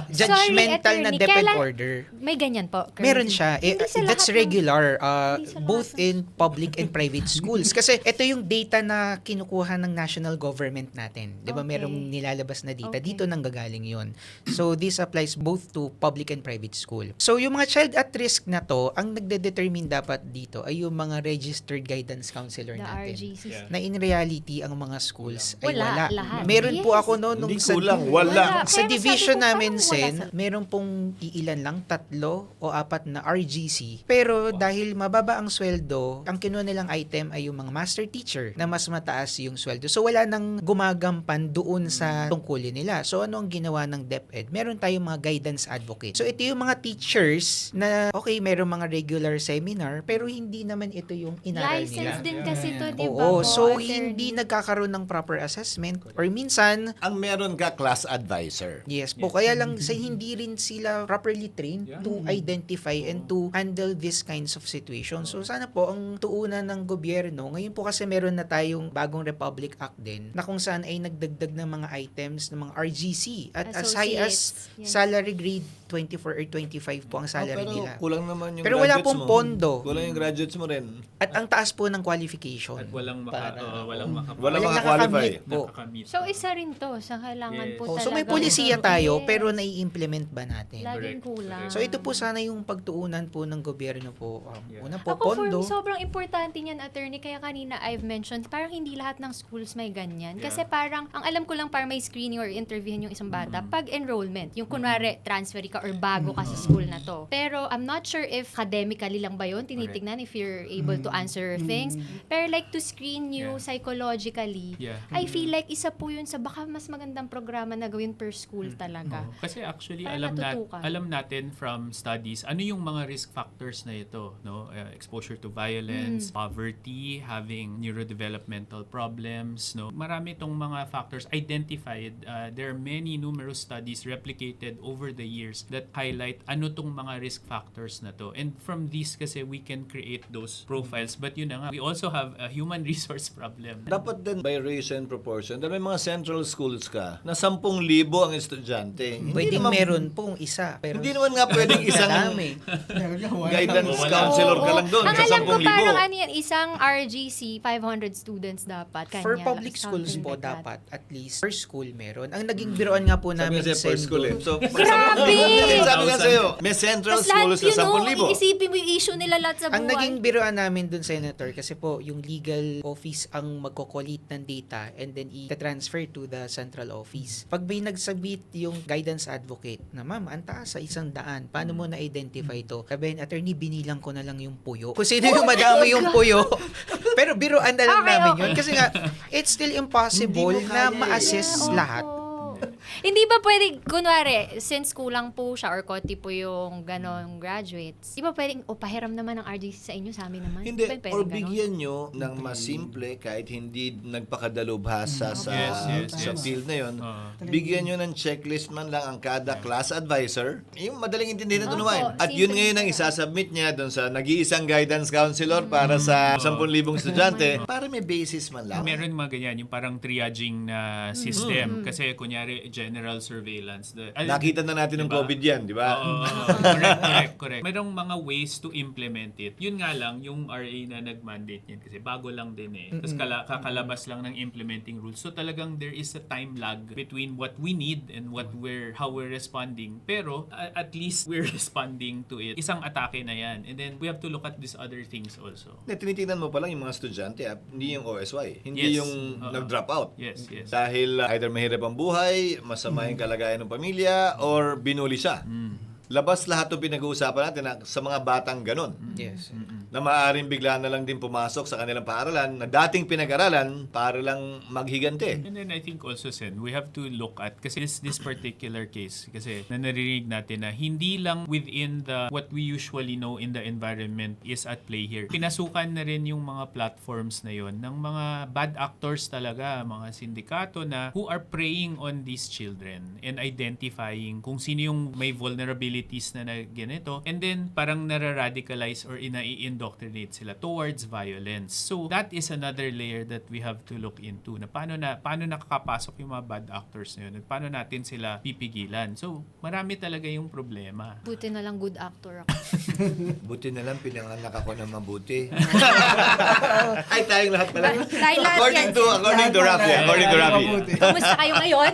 Speaker 3: Judgmental na
Speaker 2: attorney,
Speaker 3: DepEd
Speaker 2: kailan-
Speaker 3: order.
Speaker 2: May ganyan po. currently.
Speaker 3: Meron siya.
Speaker 2: Hindi sa
Speaker 3: That's
Speaker 2: lahat ng-
Speaker 3: regular.
Speaker 2: hindi sa lahat
Speaker 3: Both
Speaker 2: ng-
Speaker 3: in public and private schools. Kasi ito yung data na kinukuha ng national government natin. Di ba?
Speaker 2: Okay.
Speaker 3: Merong nilalabas na data.
Speaker 2: Okay.
Speaker 3: Dito nang gagaling yun. So, this applies both to public and private school. So, yung mga child at risk na to, ang nagde-determine dapat dito ay yung mga registered guidance counselor
Speaker 2: The
Speaker 3: natin.
Speaker 2: RGCs.
Speaker 4: Yeah.
Speaker 3: Na in reality, ang mga schools ay
Speaker 2: Wala,
Speaker 3: wala.
Speaker 2: lahat.
Speaker 3: Meron po
Speaker 2: Yes.
Speaker 3: ako no, nung
Speaker 1: Hindi kulang, wala.
Speaker 2: Wala.
Speaker 3: sa
Speaker 2: Pero
Speaker 3: division
Speaker 2: sabi ko,
Speaker 3: namin,
Speaker 2: parang wala
Speaker 3: Sen,
Speaker 2: sa-
Speaker 3: meron pong iilan lang, 3 o 4 na RGC. Pero dahil mababa ang sweldo, ang kinuha nilang item ay yung mga master teacher na mas mataas yung sweldo. So wala nang gumagampan doon sa tungkulin nila. So ano ang ginawa ng DepEd? Meron tayong mga guidance advocate. So ito yung mga teachers na okay, meron mga regular seminar pero hindi naman ito yung inaral
Speaker 2: License
Speaker 3: nila.
Speaker 2: din kasi to, di ba
Speaker 3: Oo,
Speaker 2: po,
Speaker 3: so
Speaker 2: attorney?
Speaker 3: hindi nagkakaroon ng proper assessment or minsan
Speaker 1: Ang meron ka, class advisor.
Speaker 3: yes po. Kaya lang sa hindi rin sila properly trained to identify and to handle these kinds of situations. So sana po ang tuunan ng gobyerno, ngayon po kasi meron na tayong bagong Republic Act din na kung saan ay nagdagdag ng mga items ng mga RGC at as high as
Speaker 2: Associates. Yes.
Speaker 3: salary grade 24 or 25 po ang salary
Speaker 1: pero
Speaker 3: nila.
Speaker 1: kulang naman yung
Speaker 3: Pero wala
Speaker 1: graduates
Speaker 3: pong
Speaker 1: mo.
Speaker 3: pondo.
Speaker 1: Kulang yung graduates mo rin.
Speaker 3: At ang taas po ng qualification.
Speaker 4: At walang
Speaker 1: Walang
Speaker 3: Walang
Speaker 1: maka-qualify.
Speaker 3: nakakamit po.
Speaker 2: So, isa rin to sa kailangan
Speaker 4: Yes.
Speaker 2: po
Speaker 3: Oh,
Speaker 2: talaga.
Speaker 3: so may polisiya tayo
Speaker 2: Yes.
Speaker 3: pero nai-implement ba natin?
Speaker 2: Laging
Speaker 4: Correct.
Speaker 2: kulang.
Speaker 3: So ito po sana yung pagtuunan po ng gobyerno po. Una po,
Speaker 2: Ako, for
Speaker 3: pondo.
Speaker 2: me, sobrang importante niyan, attorney. Kaya kanina I've mentioned, parang hindi lahat ng schools may ganyan. Kasi parang, ang alam ko lang, parang may screening or interviewin yung isang bata pag enrollment. Yung kunwari, transfer ka or bago ka sa school na to. Pero I'm not sure if academically lang ba yun, tinitignan if you're able to answer things. Pero like to screen you
Speaker 4: Yeah.
Speaker 2: psychologically,
Speaker 4: Yeah.
Speaker 2: I feel like isa po yun sa baka mas magandang programa na gawin per school talaga.
Speaker 4: Oo. Kasi actually
Speaker 2: Para
Speaker 4: alam
Speaker 2: natutukan.
Speaker 4: alam natin from studies ano yung mga risk factors na ito, no? Exposure to violence, poverty, having neurodevelopmental problems, no? Marami itong mga factors identified. There are many numerous studies replicated over the years that highlight ano tong mga risk factors na to. And from these kasi we can create those profiles. But yun na nga, we also have a human resource problem.
Speaker 1: Dapat din by ratio and proportion. Dahil may mga central schools ka na 10,000 ang estudyante.
Speaker 3: Pwedeng
Speaker 1: naman-
Speaker 3: meron pong isa. Pero
Speaker 1: Hindi naman nga pwedeng isang
Speaker 3: dami.
Speaker 1: guidance
Speaker 4: Wala.
Speaker 1: counselor ka
Speaker 2: Oo.
Speaker 1: lang doon
Speaker 2: Ang
Speaker 1: sa
Speaker 2: alam ko
Speaker 1: 10,000.
Speaker 2: parang ano yan, isang RGC, 500 students dapat. Kanya,
Speaker 3: For public
Speaker 2: something
Speaker 3: schools po,
Speaker 2: like that.
Speaker 3: dapat at least per school meron. Ang naging biroan nga po
Speaker 1: Sabi
Speaker 3: namin
Speaker 1: nga sa'yo, per school eh. So,
Speaker 2: Grabe!
Speaker 1: sabi nga sa'yo, may central
Speaker 2: Tapos lahat
Speaker 1: schools na
Speaker 2: yun, no,
Speaker 1: 10,000.
Speaker 2: iisipin mo yung issue nila lahat sa buhay.
Speaker 3: Ang naging biroan namin dun, Senator, kasi po yung legal office ang magko-collate ng data and then i-transfer to the central office. Pag may nagsabit yung guidance advocate na, ma'am, ang taas sa 100, paano mo na-identify to? Sabihin, attorney, binilang ko na lang yung puyo. Kung sino yung madami yung puyo. Pero biroan na lang
Speaker 2: Okay,
Speaker 3: namin
Speaker 2: okay.
Speaker 3: yun. Kasi nga, it's still impossible
Speaker 1: Hindi mo
Speaker 3: na
Speaker 1: kaya eh.
Speaker 3: ma-assess
Speaker 2: Yeah,
Speaker 3: lahat.
Speaker 2: opo. Hindi ba pwede, kunwari, since kulang po siya or konti po yung ganon graduates, di ba pwedeng, pahiram naman ng RGC sa inyo, sa amin naman?
Speaker 1: Hindi,
Speaker 2: Pwede
Speaker 1: or
Speaker 2: ganon?
Speaker 1: bigyan nyo ng mas simple kahit hindi nagpakadalubhasa sa
Speaker 4: Yes,
Speaker 1: sa
Speaker 4: yes.
Speaker 1: field na yun.
Speaker 4: Oo.
Speaker 1: Bigyan nyo ng checklist man lang ang kada class advisor. Yung madaling intindihin na
Speaker 2: Opo,
Speaker 1: tunuwain. At
Speaker 2: simple
Speaker 1: yun ngayon ang
Speaker 2: lang.
Speaker 1: isasubmit niya doon sa nag-iisang guidance counselor para sa 10,000 estudyante para may basis man lang.
Speaker 4: Meron mga ganyan, yung parang triaging na system. Kasi kunyari, general surveillance.
Speaker 1: Nakita na natin ng
Speaker 4: Diba?
Speaker 1: COVID yan, di ba?
Speaker 4: Correct. Mayroong mga ways to implement it. Yun nga lang, yung RA na nag-mandate niyan kasi bago lang din eh. Tapos kakalabas lang ng implementing rules. So talagang there is a time lag between what we need and how we're responding. Pero at least we're responding to it. Isang atake na yan. And then we have to look at these other things also.
Speaker 1: Tinitingnan mo pa lang yung mga estudyante, hindi yung OSY. Hindi
Speaker 4: Yes.
Speaker 1: yung nag-drop out.
Speaker 4: Yes.
Speaker 1: Dahil either mahirap ang buhay, masama yung kalagayan ng pamilya, or binuli siya. Labas lahat ng pinag-uusapan natin sa mga batang ganun.
Speaker 3: Yes.
Speaker 1: Na maaaring bigla na lang din pumasok sa kanilang paaralan na dating pinag-aralan para lang maghigante.
Speaker 4: And then I think also, Sen, we have to look at, kasi this particular case, kasi naririnig natin na hindi lang within what we usually know in the environment is at play here. Pinasukan na rin yung mga platforms na yon ng mga bad actors talaga, mga sindikato na who are preying on these children and identifying kung sino yung may vulnerabilities na ganito, and then parang nara-radicalize or indoctrinate sila towards violence. So that is another layer that we have to look into na paano nakakapasok yung mga bad actors na yun at paano natin sila pipigilan. So marami talaga yung problema.
Speaker 2: Buti na lang good actor ako.
Speaker 1: Buti na lang pinanganak ako ng mabuti. Ay, tayong lahat pala.
Speaker 2: Tayo lahat
Speaker 1: According
Speaker 2: yan.
Speaker 1: to Rafi. According to Rafi.
Speaker 2: Kumusta kayo ngayon?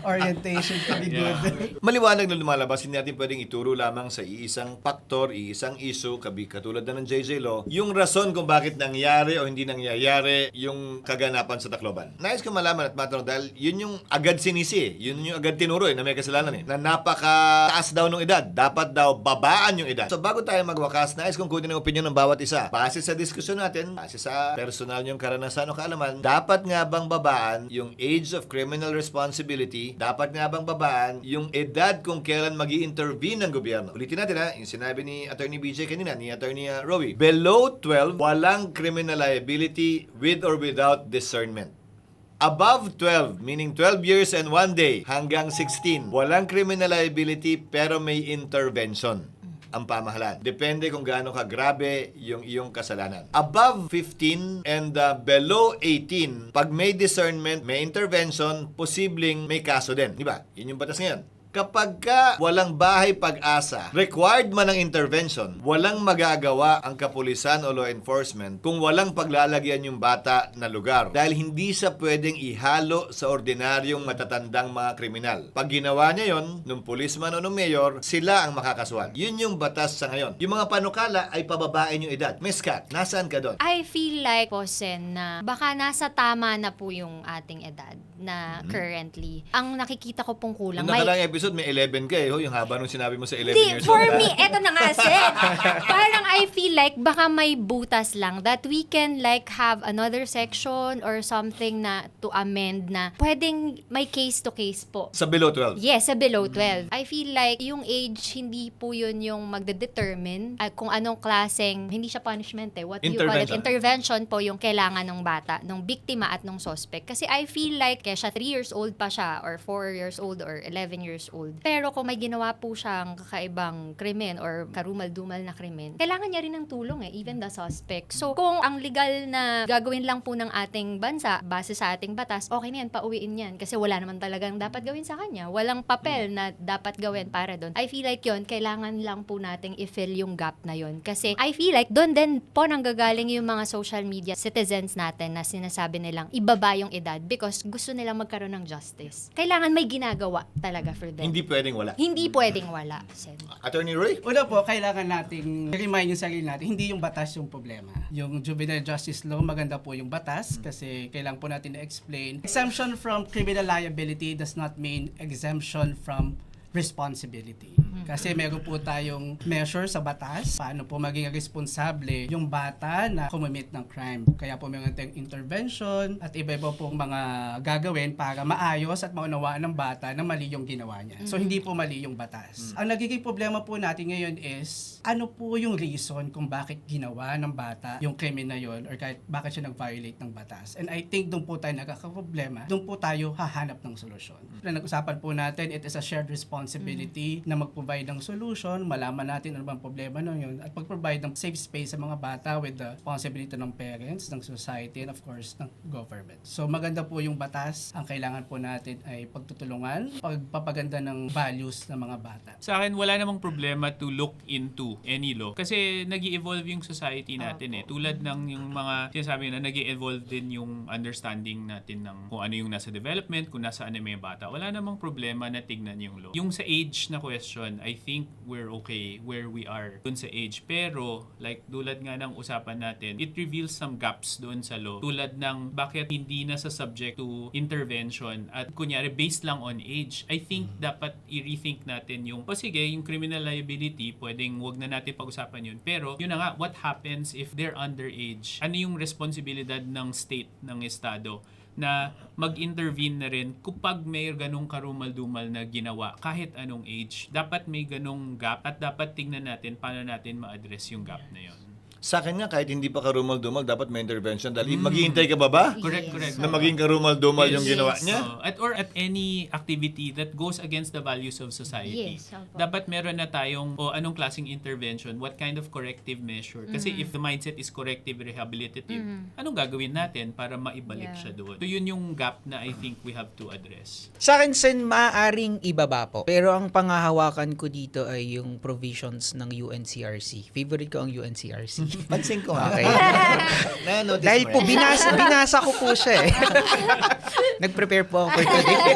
Speaker 5: Orientation to be good.
Speaker 1: Maliwanag na lumalabas, hindi natin pwedeng ituro lamang sa iisang faktor, iisang issue, katulad na ng JJ Law, yung rason kung bakit nangyari o hindi nangyayari yung kaganapan sa Tacloban. Nais ko malaman at matanong dahil yun yung agad sinisi, yun yung agad tinuro na may kasalanan na napakataas daw ng edad. Dapat daw babaan yung edad. So bago tayo magwakas, nais kong kunin ang opinion ng bawat isa. Base sa diskusyon natin, base sa personal niyong karanasan o kaalaman, dapat nga bang babaan yung age of criminal responsibility? Dapat nga bang babaan yung edad kung kailan mag-i-intervene ng gobyerno? Ulitin natin yung sinabi ni Attorney BJ kanina, ni Attorney Rowie. Below 12, walang criminal liability with or without discernment. Above 12, meaning 12 years and 1 day, hanggang 16, walang criminal liability pero may intervention ang pamahalaan. Depende kung gaano kagrabe yung iyong kasalanan. Above 15 and below 18, pag may discernment, may intervention, posibleng may kaso din. Di ba? Yun yung batas ngayon. Kapag walang bahay pag-asa, required man ang intervention, walang magagawa ang kapulisan o law enforcement kung walang paglalagyan yung bata na lugar. Dahil hindi siya pwedeng ihalo sa ordinaryong matatandang mga kriminal. Pag ginawa niya yon, nung pulis man o nung mayor, sila ang makakasuhan. Yun yung batas sa ngayon. Yung mga panukala ay pababain yung edad. Miss Kat, nasaan ka doon?
Speaker 2: I feel like po, Sen, na baka nasa tama na po yung ating edad na currently. Ang nakikita ko pong kulang.
Speaker 1: Nung nakalang episode, may 11 ka yung haba nung sinabi mo sa 11
Speaker 2: Hindi,
Speaker 1: years
Speaker 2: for
Speaker 1: old.
Speaker 2: me, eto na nga, Sen. Parang I feel like baka may butas lang that we can like have another section or something na to amend na pwedeng may case to case po.
Speaker 1: Sa below 12.
Speaker 2: Yes, sa below 12. I feel like yung age, hindi po yun yung magde-determine kung anong klaseng, hindi siya punishment What do you call it? Intervention po yung kailangan ng bata, ng biktima at ng suspect. Kasi I feel like, kaya siya 3 years old pa siya, or 4 years old, or 11 years old. Pero kung may ginawa po siyang kakaibang krimen or karumal-dumal na krimen, kailangan niya rin ng tulong even the suspect. So, kung ang legal na gagawin lang po ng ating bansa, base sa ating batas, okay na yan, pauwiin yan. Kasi wala naman talagang dapat gawin sa kanya. Walang papel na dapat gawin para doon. I feel like yon kailangan lang po nating i-fill yung gap na yon. Kasi I feel like doon din po nanggagaling yung mga social media citizens natin na sinasabi nilang ibaba yung edad because gusto nilang magkaroon ng justice. Kailangan may ginagawa talaga for them.
Speaker 1: Hindi pwedeng wala.
Speaker 2: Hindi pwedeng wala, Sen.
Speaker 1: Attorney Roy?
Speaker 5: Una po, kailangan nating remind yung sarili natin, hindi yung batas yung problema. Yung juvenile justice law, maganda po yung batas kasi kailangan po natin na-explain. Exemption from criminal liability does not mean exemption from responsibility. Kasi meron po tayong measure sa batas paano po maging responsable yung bata na kumamit ng crime. Kaya po meron tayong intervention at iba-iba pong mga gagawin para maayos at maunawaan ng bata na mali yung ginawa niya. So hindi po mali yung batas. Ang nagiging problema po natin ngayon is ano po yung reason kung bakit ginawa ng bata yung krimen na yun or kahit bakit siya nag-violate ng batas. And I think doon po tayo nagkakaproblema, doon po tayo hahanap ng solusyon. Na nag-usapan po natin, it is a shared responsibility na mag-provide ng solution, malaman natin ano bang problema nun yun, at pag-provide ng safe space sa mga bata with the responsibility ng parents, ng society, and of course, ng government. So maganda po yung batas. Ang kailangan po natin ay pagtutulungan, pagpapaganda ng values ng mga bata.
Speaker 4: Sa akin, wala namang problema to look into any law. Kasi nag-evolve yung society natin Tulad ng yung mga sinasabi na nag-evolve din yung understanding natin ng kung ano yung nasa development, kung nasa ano may bata. Wala namang problema na tignan yung law. Yung sa age na question, I think we're okay where we are dun sa age. Pero, like, tulad nga ng usapan natin, it reveals some gaps doon sa law. Tulad ng bakit hindi na sa subject to intervention at kunyari based lang on age. I think dapat i-rethink natin yung, sige, yung criminal liability, pwedeng wag na natin pag-usapan yun. Pero, yun na nga, what happens if they're underage? Ano yung responsibilidad ng state, ng estado, na mag-intervene na rin kapag may ganong karumal-dumal na ginawa kahit anong age. Dapat may ganong gap at dapat tingnan natin paano natin ma-address yung gap na yun.
Speaker 1: Sa akin nga, kahit hindi pa karumal-dumal, dapat may intervention. Dahil maghihintay ka ba?
Speaker 4: Correct, correct.
Speaker 1: Na maging karumal-dumal yung ginawa niya?
Speaker 4: Or at any activity that goes against the values of society.
Speaker 2: Yes, opo.
Speaker 4: Dapat meron na tayong anong klaseng intervention, what kind of corrective measure. Kasi if the mindset is corrective, rehabilitative, anong gagawin natin para maibalik
Speaker 2: Yeah.
Speaker 4: siya doon? So yun yung gap na I think we have to address.
Speaker 3: Sa akin, Sen, maaaring ibaba po. Pero ang pangahawakan ko dito ay yung provisions ng UNCRC. Favorite ko ang UNCRC.
Speaker 1: Pansin ko ha.
Speaker 3: Okay.
Speaker 1: Na-notice
Speaker 3: Dahil
Speaker 1: mo
Speaker 3: po,
Speaker 1: yan.
Speaker 3: binasa ko po siya Nag-prepare po ako for today.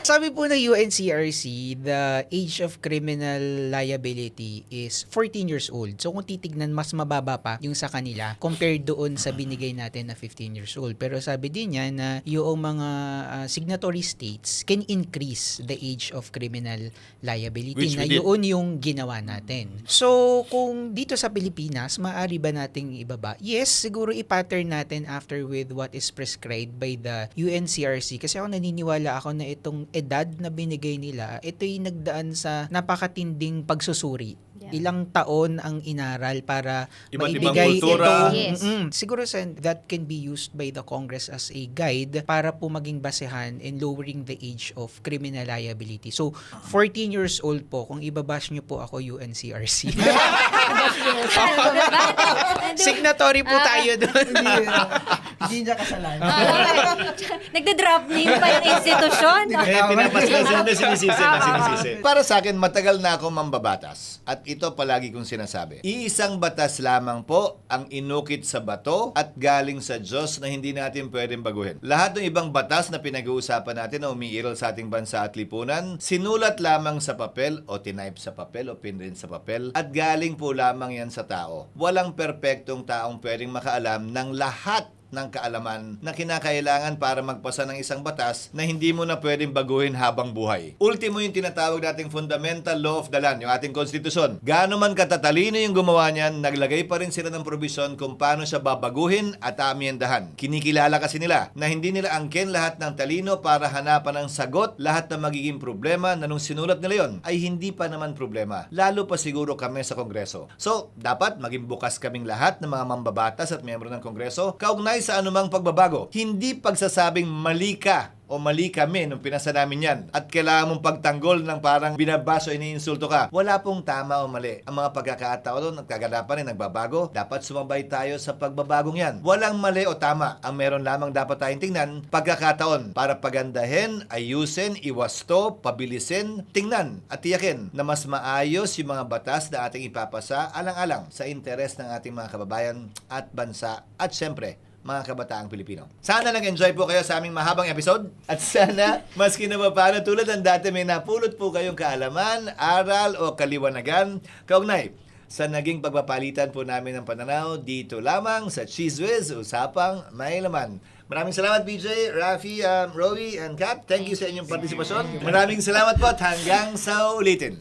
Speaker 3: Sabi po ng UNCRC, the age of criminal liability is 14 years old. So kung titignan, mas mababa pa yung sa kanila compared doon sa binigay natin na 15 years old. Pero sabi din niya na yung mga signatory states can increase the age of criminal liability
Speaker 1: Which
Speaker 3: na
Speaker 1: we did.
Speaker 3: yun yung ginawa natin. So kung dito sa Pilipinas, maaari ba nating ibaba? Yes, siguro i-pattern natin after with what is prescribed by the UNCRC. Kasi ako naniniwala ako na itong edad na binigay nila, ito'y nagdaan sa napakatinding pagsusuri.
Speaker 2: Yeah.
Speaker 3: Ilang taon ang inaral para
Speaker 1: Iba't ibang
Speaker 3: maibigay
Speaker 1: kultura.
Speaker 2: Yes.
Speaker 3: Siguro Sen, that can be used by the Congress as a guide para po maging basehan in lowering the age of criminal liability. So, 14 years old po, kung ibabash nyo po ako UNCRC. Signatory po tayo doon.
Speaker 5: Hindi niya kasalanan.
Speaker 2: Nagda-drop name pa yung institusyon.
Speaker 1: Pinapaslan sinisisi. Para sa akin, matagal na ako mambabatas. At ito palagi kong sinasabi. Iisang batas lamang po ang inukit sa bato at galing sa Diyos na hindi natin pwedeng baguhin. Lahat ng ibang batas na pinag-uusapan natin na umiiral sa ating bansa at lipunan, sinulat lamang sa papel o tinype sa papel o pinrint sa papel at galing po lamang yan sa tao. Walang perpektong taong pwedeng makaalam ng lahat ng kaalaman na kinakailangan para magpasa ng isang batas na hindi mo na pwedeng baguhin habang buhay. Ultimo yung tinatawag nating fundamental law of the land, yung ating konstitusyon. Gaano man katatalino yung gumawa niyan, naglagay pa rin sila ng probisyon kung paano siya babaguhin at amiendahan. Kinikilala kasi nila na hindi nila angkin lahat ng talino para hanapan ng sagot lahat ng magiging problema na nung sinulat nila yon ay hindi pa naman problema. Lalo pa siguro kami sa Kongreso. So, dapat maging bukas kaming lahat ng mga mambabatas at miyembro ng Kongreso kaugnay sa anumang pagbabago. Hindi pagsasabing mali ka o mali kami nung pinasa namin yan at kailangan mong pagtanggol ng parang binabaso o iniinsulto ka. Wala pong tama o mali. Ang mga pagkakataon at kaganapan ay nagbabago. Dapat sumabay tayo sa pagbabagong yan. Walang mali o tama. Ang meron lamang dapat tayong tingnan, pagkakataon para pagandahin, ayusin, iwasto, pabilisin, tingnan at tiyakin na mas maayos yung mga batas na ating ipapasa alang-alang sa interes ng ating mga kababayan at bansa at syempre, mga kabataang Pilipino. Sana nag-enjoy po kayo sa aming mahabang episode at sana, maski na paano tulad ng dati may napulot po kayong kaalaman, aral o kaliwanagan kaugnay sa naging pagpapalitan po namin ng pananaw dito lamang sa Cheese Whiz, Usapang May Laman. Maraming salamat BJ, Rafi, Rowie, and Kat. Thank you sa inyong partisipasyon. Maraming salamat po at hanggang sa ulitin.